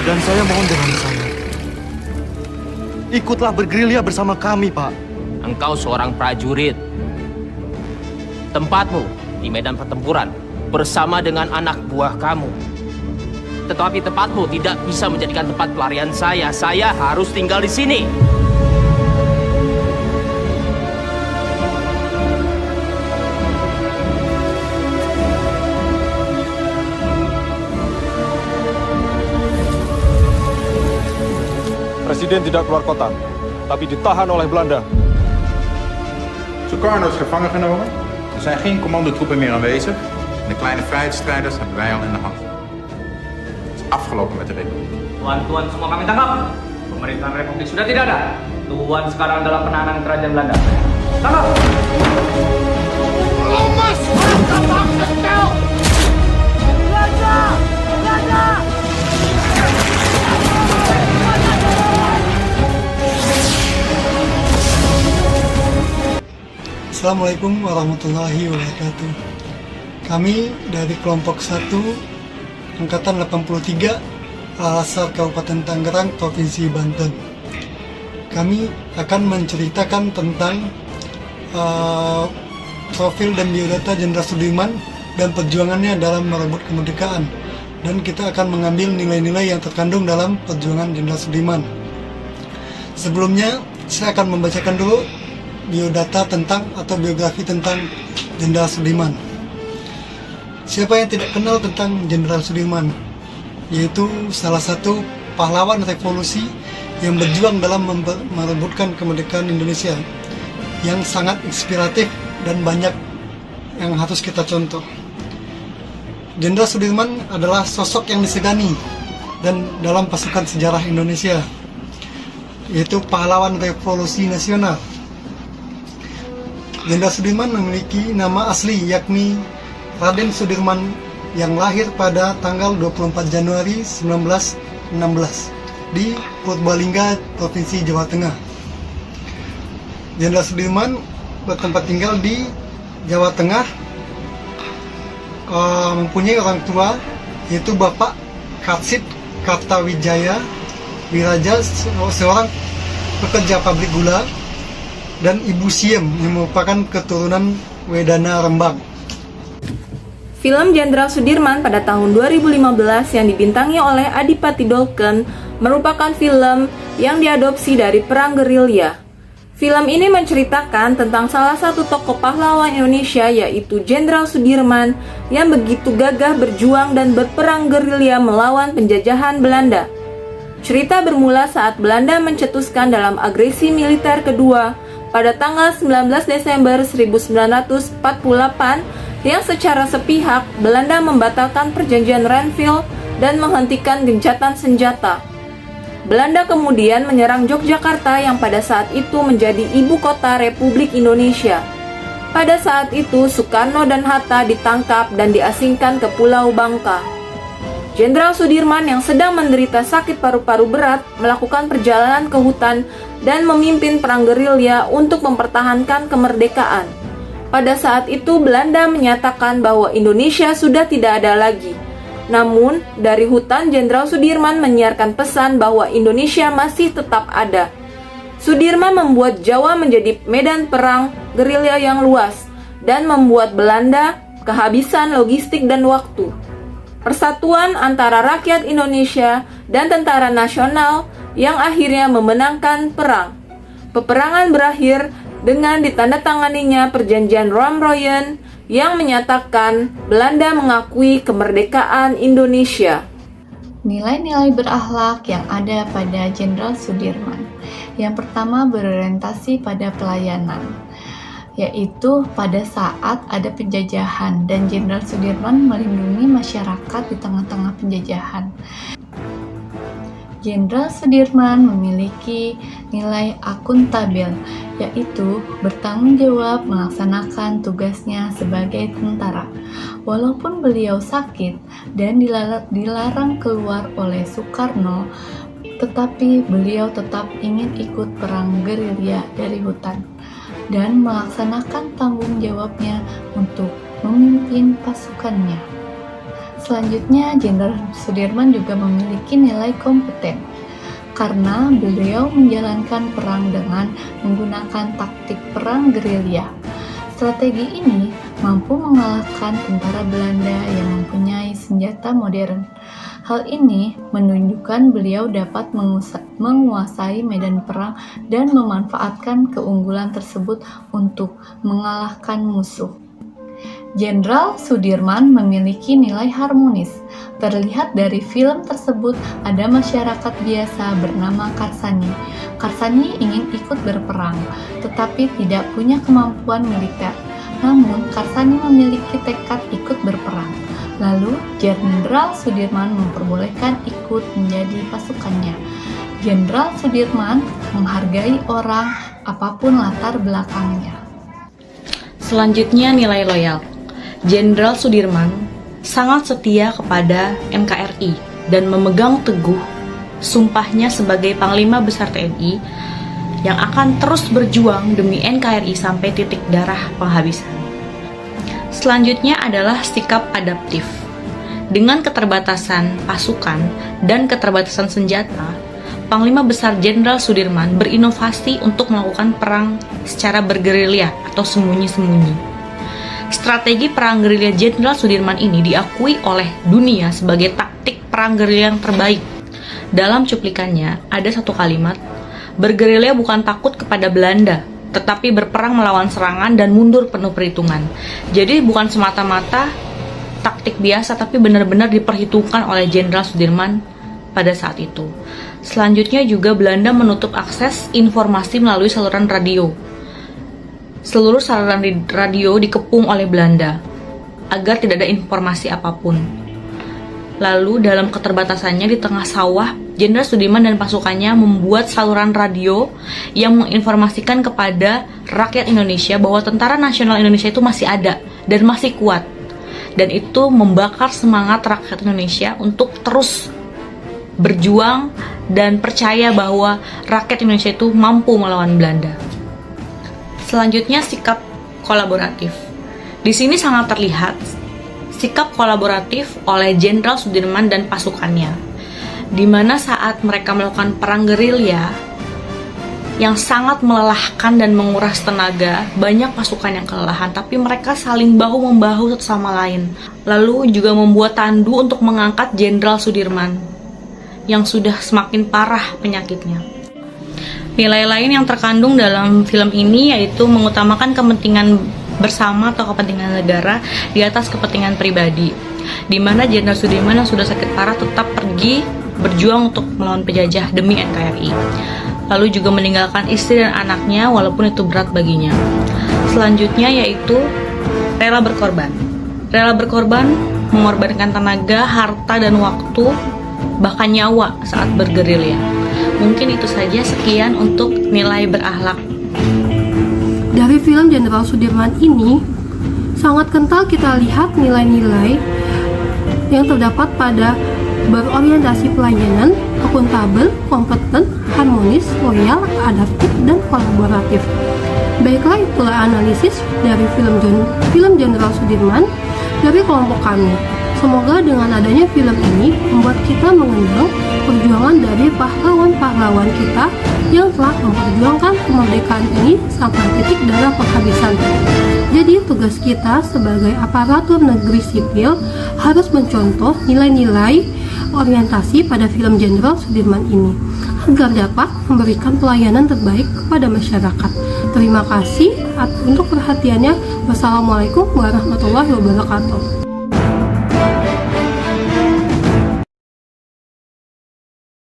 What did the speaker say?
Dan saya mohon dengan sangat, ikutlah bergerilya bersama kami, Pak. Engkau seorang prajurit. Tempatmu di medan pertempuran bersama dengan anak buah kamu. Tetapi tempatmu tidak bisa menjadikan tempat pelarian saya. Saya harus tinggal di sini. Presiden tidak keluar kota, tapi ditahan oleh Belanda. Sukarno is gevangen genomen. Er zijn geen commandotroepen meer aanwezig. En de kleine vrijheidsstrijders hebben wij al in de hand. Het is afgelopen met de Republiek. Tuan-tuan semua kami tangkap. Pemerintahan Republik sudah tidak ada. Tuan sekarang dalam penahanan kerajaan Belanda. Tangkap! Belanda! Belanda! Assalamualaikum warahmatullahi wabarakatuh. Kami dari kelompok 1 Angkatan 83 Al-Azhar Kabupaten Tangerang, Provinsi Banten. Kami akan menceritakan tentang profil dan biodata Jenderal Sudirman dan perjuangannya dalam merebut kemerdekaan. Dan kita akan mengambil nilai-nilai yang terkandung dalam perjuangan Jenderal Sudirman. Sebelumnya, saya akan membacakan dulu biodata tentang atau biografi tentang Jenderal Sudirman. Siapa yang tidak kenal tentang Jenderal Sudirman? Yaitu salah satu pahlawan revolusi yang berjuang dalam merebutkan kemerdekaan Indonesia, yang sangat inspiratif dan banyak yang harus kita contoh. Jenderal Sudirman adalah sosok yang disegani dan dalam pasukan sejarah Indonesia, yaitu pahlawan revolusi nasional. Jenderal Sudirman memiliki nama asli yakni Raden Sudirman yang lahir pada tanggal 24 Januari 1916 di Purbalingga, Provinsi Jawa Tengah. Jenderal Sudirman bertempat tinggal di Jawa Tengah, mempunyai orang tua yaitu Bapak Katsit Kartawijaya Wiraja, seorang pekerja pabrik gula, dan Ibu Siem yang merupakan keturunan Wedana Rembang. Film Jenderal Sudirman pada tahun 2015 yang dibintangi oleh Adipati Dolken merupakan film yang diadopsi dari Perang Gerilya. Film ini menceritakan tentang salah satu tokoh pahlawan Indonesia yaitu Jenderal Sudirman yang begitu gagah berjuang dan berperang gerilya melawan penjajahan Belanda. Cerita bermula saat Belanda mencetuskan dalam agresi militer kedua pada tanggal 19 Desember 1948 yang secara sepihak Belanda membatalkan perjanjian Renville dan menghentikan gencatan senjata. Belanda kemudian menyerang Yogyakarta yang pada saat itu menjadi ibu kota Republik Indonesia. Pada saat itu Soekarno dan Hatta ditangkap dan diasingkan ke Pulau Bangka. Jenderal Sudirman yang sedang menderita sakit paru-paru berat melakukan perjalanan ke hutan dan memimpin perang gerilya untuk mempertahankan kemerdekaan. Pada saat itu Belanda menyatakan bahwa Indonesia sudah tidak ada lagi. Namun, dari hutan Jenderal Sudirman menyiarkan pesan bahwa Indonesia masih tetap ada. Sudirman membuat Jawa menjadi medan perang gerilya yang luas dan membuat Belanda kehabisan logistik dan waktu. Persatuan antara rakyat Indonesia dan tentara nasional yang akhirnya memenangkan perang. Peperangan berakhir dengan ditandatanganinya Perjanjian Romroyen yang menyatakan Belanda mengakui kemerdekaan Indonesia. Nilai-nilai berakhlak yang ada pada Jenderal Sudirman. Yang pertama berorientasi pada pelayanan, yaitu pada saat ada penjajahan dan Jenderal Sudirman melindungi masyarakat di tengah-tengah penjajahan. Jenderal Sudirman memiliki nilai akuntabel, yaitu bertanggung jawab melaksanakan tugasnya sebagai tentara. Walaupun beliau sakit dan dilarang keluar oleh Soekarno, tetapi beliau tetap ingin ikut perang gerilya dari hutan dan melaksanakan tanggung jawabnya untuk memimpin pasukannya. Selanjutnya, Jenderal Sudirman juga memiliki nilai kompeten karena beliau menjalankan perang dengan menggunakan taktik perang gerilya. Strategi ini mampu mengalahkan tentara Belanda yang mempunyai senjata modern. Hal ini menunjukkan beliau dapat menguasai medan perang dan memanfaatkan keunggulan tersebut untuk mengalahkan musuh. Jenderal Sudirman memiliki nilai harmonis. Terlihat dari film tersebut ada masyarakat biasa bernama Karsani. Karsani ingin ikut berperang, tetapi tidak punya kemampuan militer. Namun, Karsani memiliki tekad ikut berperang. Lalu, Jenderal Sudirman memperbolehkan ikut menjadi pasukannya. Jenderal Sudirman menghargai orang apapun latar belakangnya. Selanjutnya, nilai loyal. Jenderal Sudirman sangat setia kepada NKRI dan memegang teguh sumpahnya sebagai Panglima Besar TNI yang akan terus berjuang demi NKRI sampai titik darah penghabisan. Selanjutnya adalah sikap adaptif. Dengan keterbatasan pasukan dan keterbatasan senjata, Panglima Besar Jenderal Sudirman berinovasi untuk melakukan perang secara bergerilya atau sembunyi-sembunyi. Strategi perang gerilya Jenderal Sudirman ini diakui oleh dunia sebagai taktik perang gerilya yang terbaik. Dalam cuplikannya, ada satu kalimat, bergerilya bukan takut kepada Belanda, tetapi berperang melawan serangan dan mundur penuh perhitungan. Jadi bukan semata-mata taktik biasa, tapi benar-benar diperhitungkan oleh Jenderal Sudirman pada saat itu. Selanjutnya juga Belanda menutup akses informasi melalui saluran radio. Seluruh saluran radio dikepung oleh Belanda agar tidak ada informasi apapun. Lalu dalam keterbatasannya di tengah sawah, Jenderal Sudirman dan pasukannya membuat saluran radio yang menginformasikan kepada rakyat Indonesia bahwa Tentara Nasional Indonesia itu masih ada dan masih kuat. Dan itu membakar semangat rakyat Indonesia untuk terus berjuang dan percaya bahwa rakyat Indonesia itu mampu melawan Belanda. Selanjutnya, sikap kolaboratif. Di sini sangat terlihat sikap kolaboratif oleh Jenderal Sudirman dan pasukannya, di mana saat mereka melakukan perang gerilya yang sangat melelahkan dan menguras tenaga, banyak pasukan yang kelelahan, tapi mereka saling bahu-membahu satu sama lain. Lalu juga membuat tandu untuk mengangkat Jenderal Sudirman yang sudah semakin parah penyakitnya. Nilai lain yang terkandung dalam film ini yaitu mengutamakan kepentingan bersama atau kepentingan negara di atas kepentingan pribadi, di mana Jenderal Sudirman yang sudah sakit parah tetap pergi berjuang untuk melawan penjajah demi NKRI. Lalu juga meninggalkan istri dan anaknya walaupun itu berat baginya. Selanjutnya yaitu rela berkorban. Rela berkorban mengorbankan tenaga, harta, dan waktu, bahkan nyawa saat bergerilya. Mungkin itu saja, sekian untuk nilai berakhlak. Dari film Jenderal Sudirman ini, sangat kental kita lihat nilai-nilai yang terdapat pada berorientasi pelayanan, akuntabel, kompeten, harmonis, loyal, adaptif, dan kolaboratif. Baiklah, itulah analisis dari film Jenderal Sudirman dari kelompok kami. Semoga dengan adanya film ini membuat kita mengenal perjuangan dari pahlawan-pahlawan kita yang telah memperjuangkan kemerdekaan ini sampai titik darah penghabisan. Jadi tugas kita sebagai aparatur negeri sipil harus mencontoh nilai-nilai orientasi pada film Jenderal Sudirman ini agar dapat memberikan pelayanan terbaik kepada masyarakat. Terima kasih untuk perhatiannya. Wassalamualaikum warahmatullahi wabarakatuh.